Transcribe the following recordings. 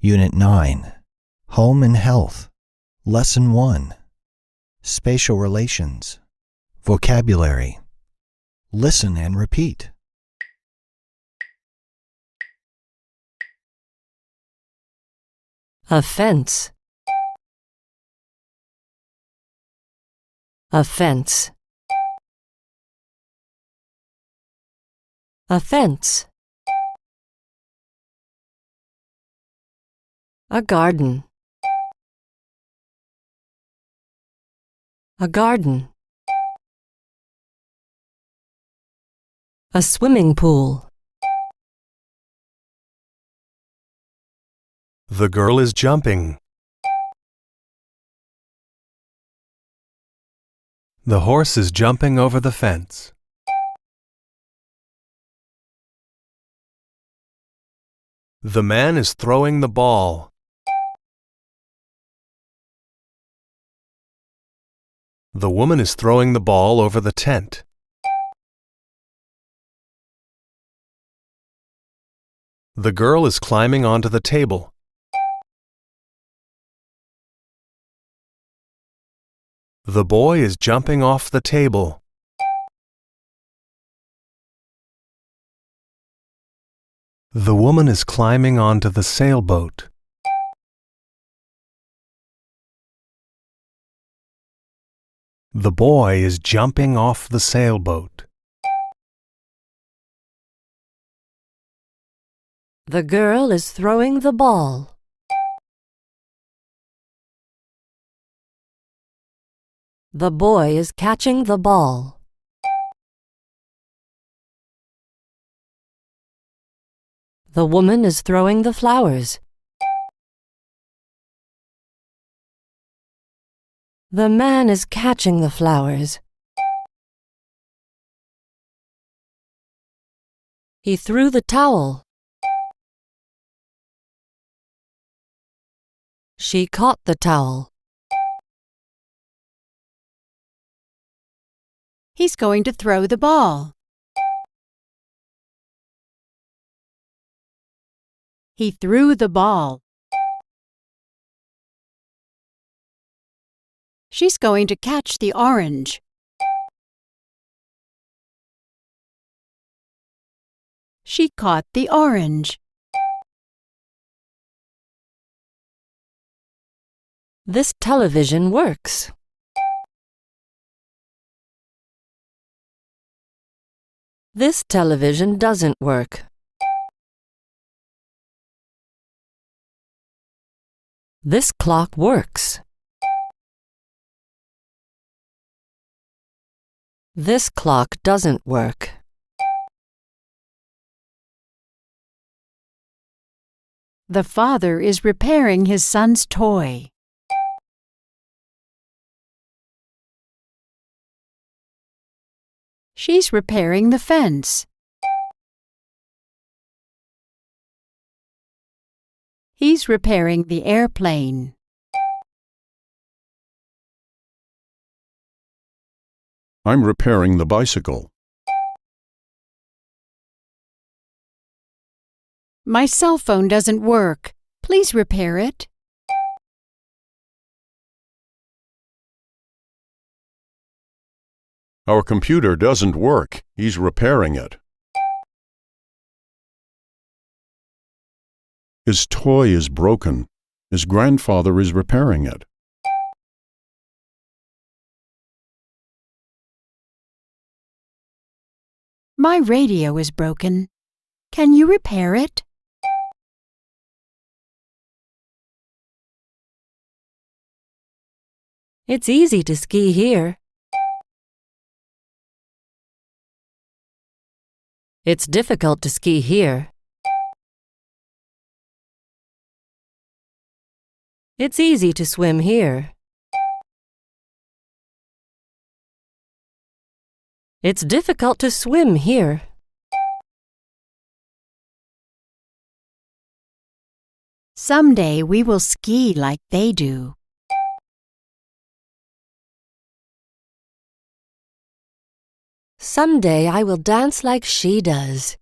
Unit 9, Home and Health, Lesson 1, Spatial Relations, Vocabulary. Listen and repeat. Offense. Offense. Offense. A garden. A garden. A swimming pool. The girl is jumping. The horse is jumping over the fence. The man is throwing the ball. The woman is throwing the ball over the tent. The girl is climbing onto the table. The boy is jumping off the table. The woman is climbing onto the sailboat. The boy is jumping off the sailboat. The girl is throwing the ball. The boy is catching the ball. The woman is throwing the flowers. The man is catching the flowers. He threw the towel. She caught the towel. He's going to throw the ball. He threw the ball. She's going to catch the orange. She caught the orange. This television works. This television doesn't work. This clock works. This clock doesn't work. The father is repairing his son's toy. She's repairing the fence. He's repairing the airplane. I'm repairing the bicycle. My cell phone doesn't work. Please repair it. Our computer doesn't work. He's repairing it. His toy is broken. His grandfather is repairing it. My radio is broken. Can you repair it? It's easy to ski here. It's difficult to ski here. It's easy to swim here. It's difficult to swim here. Someday we will ski like they do. Someday I will dance like she does.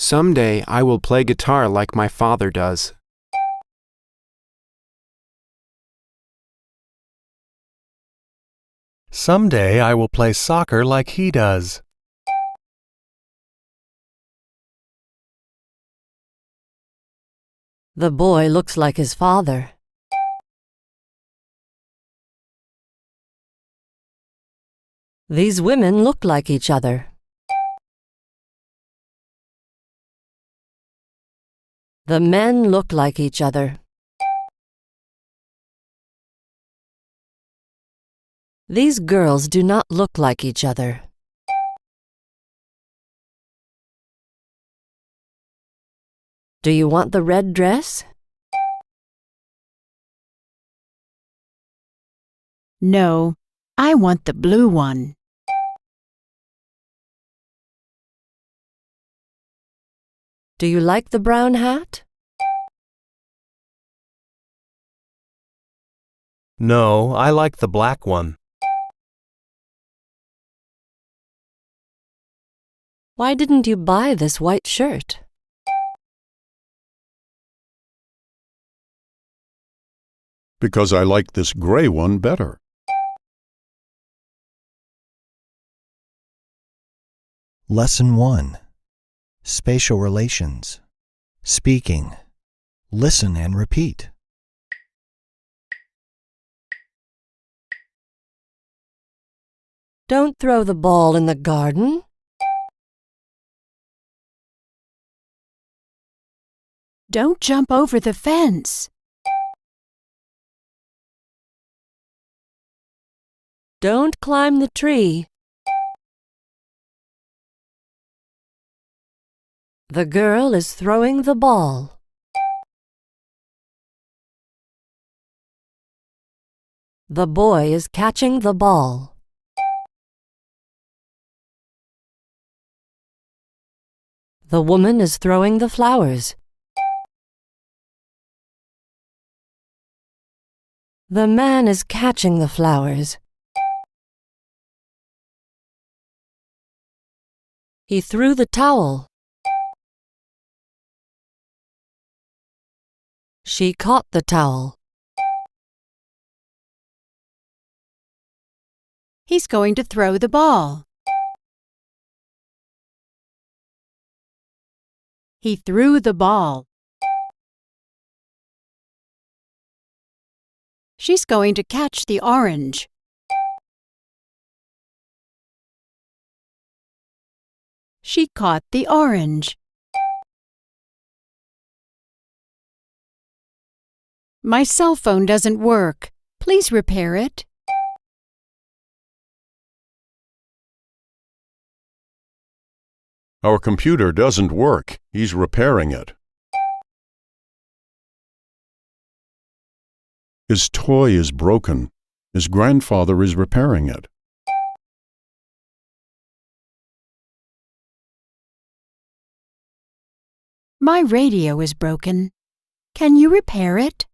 Someday I will play guitar like my father does. Someday I will play soccer like he does. The boy looks like his father. These women look like each other. The men look like each other. These girls do not look like each other. Do you want the red dress? No, I want the blue one. Do you like the brown hat? No, I like the black one. Why didn't you buy this white shirt? Because I like this gray one better. Lesson 1. Spatial Relations. Speaking. Listen and repeat. Don't throw the ball in the garden. Don't jump over the fence. Don't climb the tree. The girl is throwing the ball. The boy is catching the ball. The woman is throwing the flowers. The man is catching the flowers. He threw the towel. She caught the towel. He's going to throw the ball. He threw the ball. She's going to catch the orange. She caught the orange. My cell phone doesn't work. Please repair it. Our computer doesn't work. He's repairing it. His toy is broken. His grandfather is repairing it. My radio is broken. Can you repair it?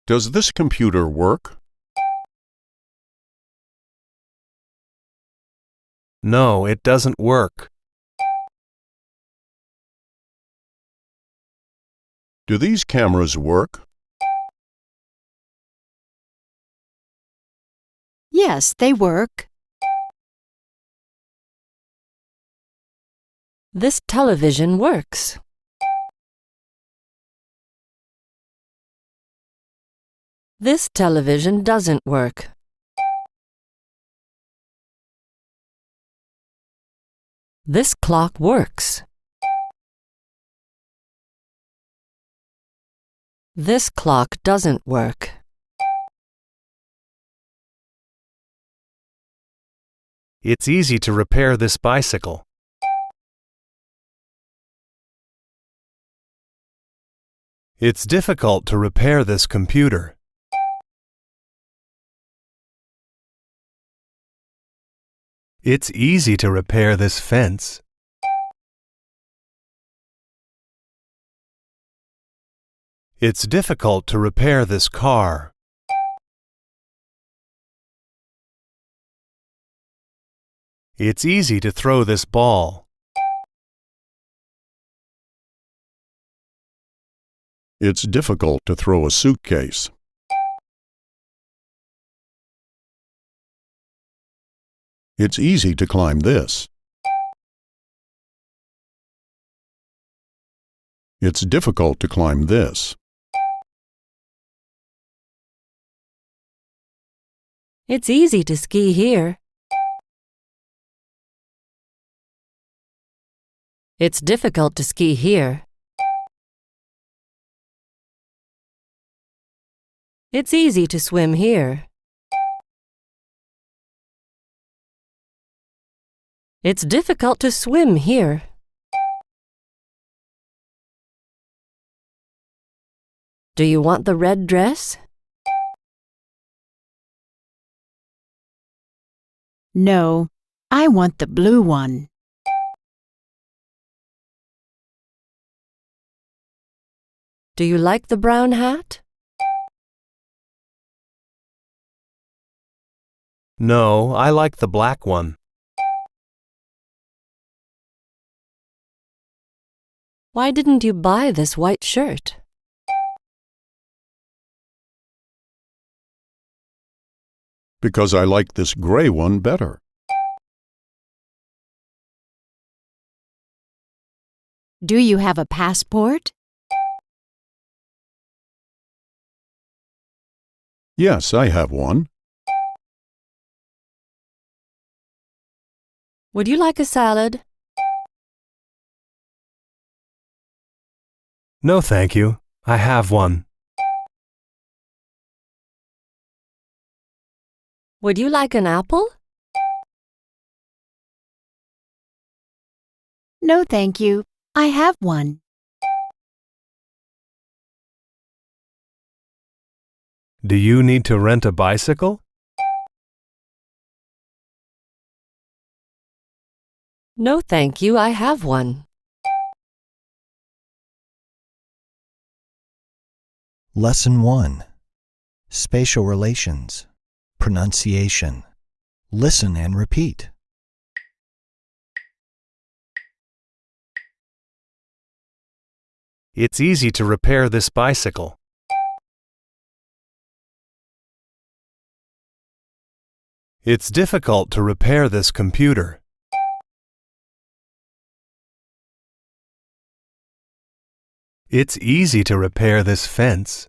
Does this computer work? No, it doesn't work. Do these cameras work? Yes, they work. This television works. This television doesn't work. This clock works. This clock doesn't work. It's easy to repair this bicycle. It's difficult to repair this computer. It's easy to repair this fence. It's difficult to repair this car. It's easy to throw this ball. It's difficult to throw a suitcase. It's easy to climb this. It's difficult to climb this. It's easy to ski here. It's difficult to ski here. It's easy to swim here. It's difficult to swim here. Do you want the red dress? No, I want the blue one. Do you like the brown hat? No, I like the black one. Why didn't you buy this white shirt? Because I like this gray one better. Do you have a passport? Yes, I have one. Would you like a salad? No, thank you. I have one. Would you like an apple? No, thank you. I have one. Do you need to rent a bicycle? No, thank you. I have one. Lesson 1. Spatial Relations. Pronunciation. Listen and repeat. It's easy to repair this bicycle. It's difficult to repair this computer. It's easy to repair this fence.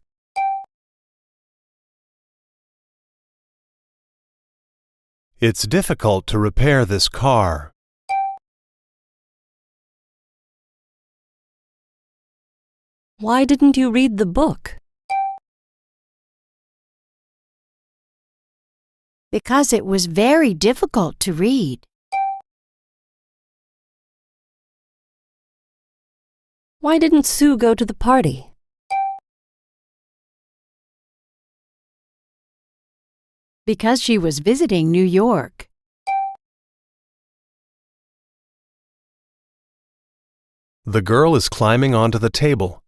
It's difficult to repair this car. Why didn't you read the book? Because it was very difficult to read. Why didn't Sue go to the party? Because she was visiting New York. The girl is climbing onto the table.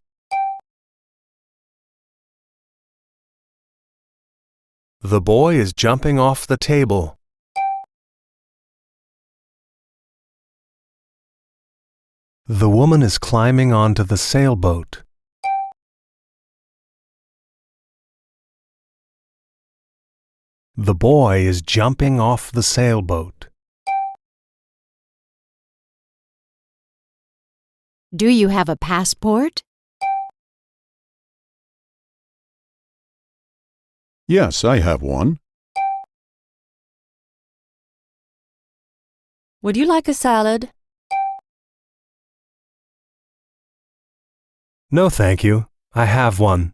The boy is jumping off the table. The woman is climbing onto the sailboat. The boy is jumping off the sailboat. Do you have a passport? Yes, I have one. Would you like a salad? No, thank you. I have one.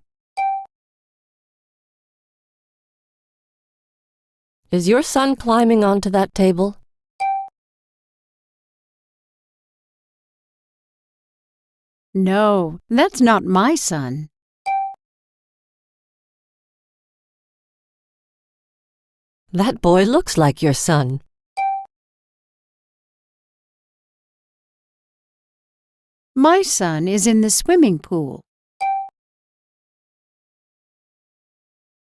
Is your son climbing onto that table? No, that's not my son. That boy looks like your son. My son is in the swimming pool.